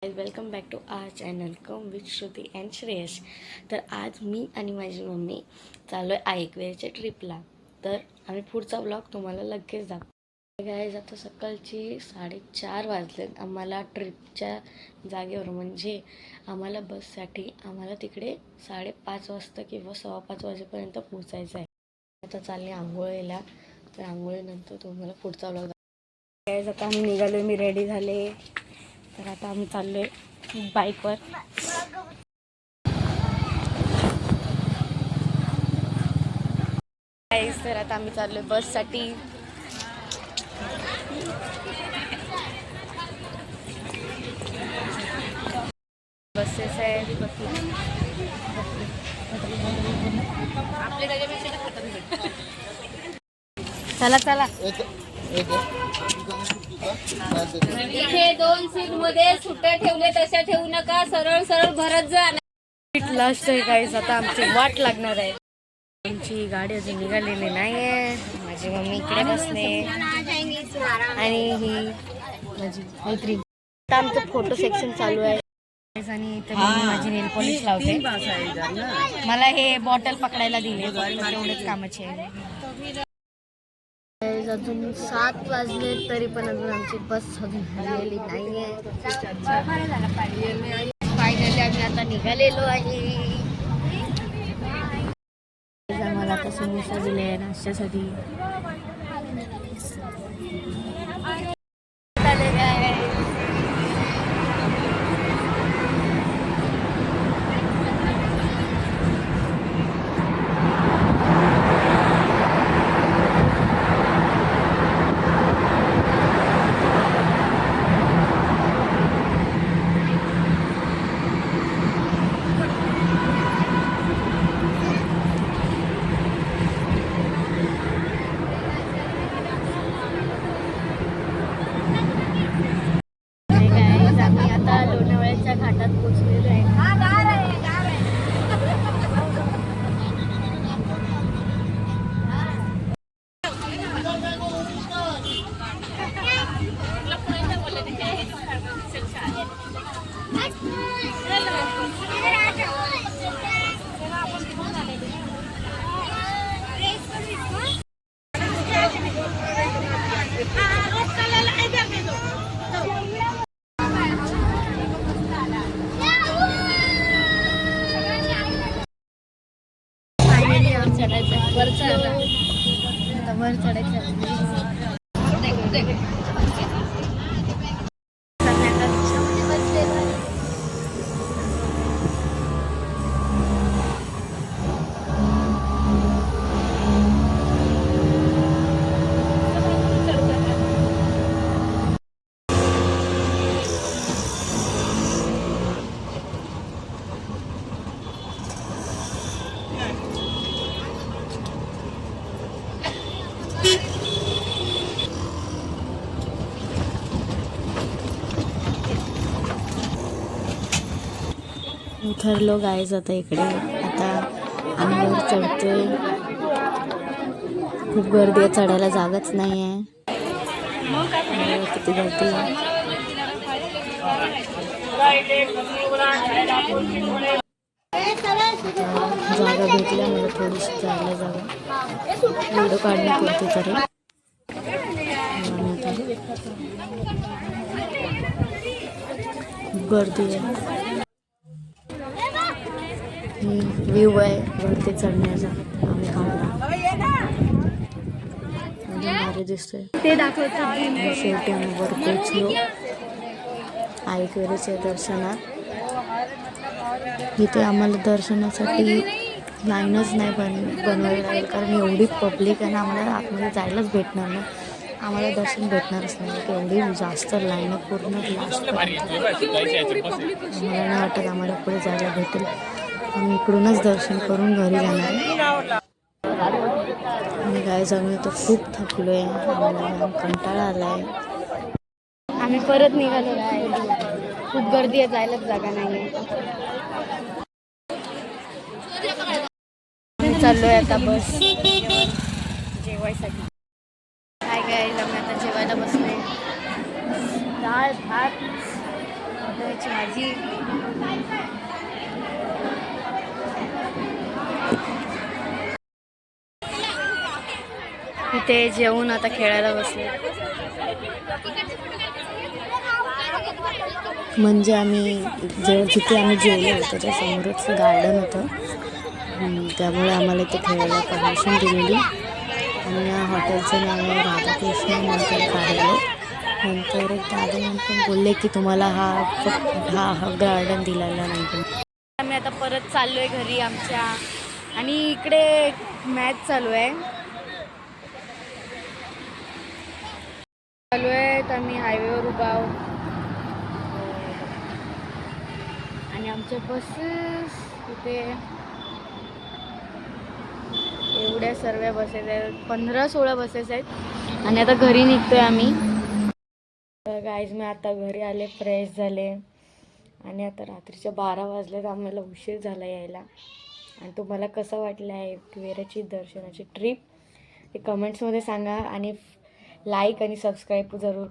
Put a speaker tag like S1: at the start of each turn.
S1: Welcome back to our channel come with Shruti and Shreyas. तर आज मी आणि माझी मम्मी चाललो आहे ऐकवेळच्या ट्रिपला. तर आम्ही पुढचा ब्लॉग तुम्हाला लगेच दाखवतो. गाईज आता सकाळची 4:30 वाजलेत. आम्हाला ट्रिपच्या जागेवर म्हणजे आम्हाला बससाठी आम्हाला तिकडे 5:30 वाजता किंवा 5:15 वाजेपर्यंत पोचायचं आहे. आता चालले आंघोळीला. तर आंघोळीनंतर तुम्हाला पुढचा ब्लॉग दाखवतो. गाईज आता आम्ही निघालो, मी रेडी झाले. तर आता आम्ही चाललोय बाईकवर. तर आता आम्ही चाललोय बससाठी. बसेस आहे. चला चला.
S2: इथे 2 सीट मध्ये सुट्टे ठेवले तशा ठेवू नका, सरळ सरळ भरत जा.
S1: लास्ट आहे गाईज, आता आमची वाट लागणार आहे. त्यांची गाडी अजून निघालेली नाहीये. माझी मम्मी इकडे बसले आणि ही माझी मैत्रीण. आता आमचं फोटो सेक्शन चालू आहे आणि इथे माझी नेल पॉलिश लावते. मला हे बॉटल पकडायला दिले, एवढेच कामाचे आहे. अजून 7 वाजले तरी पण अजून आमची बस अजून झालेली नाहीये. फायनली आम्ही आता निघालेलो आहे. आम्हाला आता समोसा दिले आहे नाश्त्यासाठी. घाटात पोहोचलेलो आहे. वर चढायचं. उतरलो गाईज आता इकडे. आता आम्ही वर चढतोय. खूप गर्दी आहे, चढायला जागाच नाही आहे. किती गर्दी आहे. जागा भेटल्या मला थोडीशी जायला जागा. व्हिडिओ काढण्यापुरती तरी. खूप गर्दी आहे. व्ह्यू आहे वरती चढण्याचा. आम्ही भारी दिसतोय ते दाखवतो. शेवटी आम्ही वर पोचलो ऐकवेळेच्या दर्शनात. इथे आम्हाला दर्शनासाठी लाईनच नाही बनवायला लागेल, कारण एवढी पब्लिक आहे ना. आम्हाला आतमध्ये जायलाच भेटणार नाही. आम्हाला दर्शन भेटणारच नाही, एवढी जास्त लाईन पूर्ण लास्ट. आम्हाला नाही वाटत आम्हाला पुढे जायला भेटेल. आम्ही इकडूनच दर्शन करून घरी जाणार आहे. आम्ही काय आम्ही तर खूप थकलो आहे. आम्हाला कंटाळा आला आहे. आम्ही परत निघालो आहे. खूप गर्दी आहे, जायलाच जागा नाही आहे. चाललो आहे आता बस जेवायसाठी. काय काय आम्ही आता जेवायला बसलोय. डाळ भात
S2: वांग्याची भाजी.
S1: इथे जेवून आता खेळायला बसले. म्हणजे आम्ही जिथे आम्ही जेवलो त्याच्या समोरच गार्डन होतं, त्यामुळे आम्हाला इथे खेळायला परमिशन दिलेली. आणि या हॉटेलचं नाव आहे राधाकृष्ण हॉटेल कार्यालय. नंतर एक दादा पण बोलले की तुम्हाला हा गार्डन दिलेला नाही. आम्ही आता परत चाललोय घरी आमच्या. आणि इकडे मॅच चालू आहे. तर आम्ही हायवेवर उभा आहोत आणि आमच्या बसेस इथे एवढ्या सर्व बसेस आहेत, 15-16 बसेस आहेत. आणि आता घरी निघतोय आम्ही. तर गाईज मी आता घरी आले, फ्रेश झाले आणि आता रात्रीच्या 12 वाजले, तर आम्हाला उशीर झाला यायला. आणि तुम्हाला कसं वाटलं आहे एकविराची दर्शनाची ट्रिप ते कमेंट्समध्ये सांगा. आणि लाईक आणि सबस्क्राईब जरूर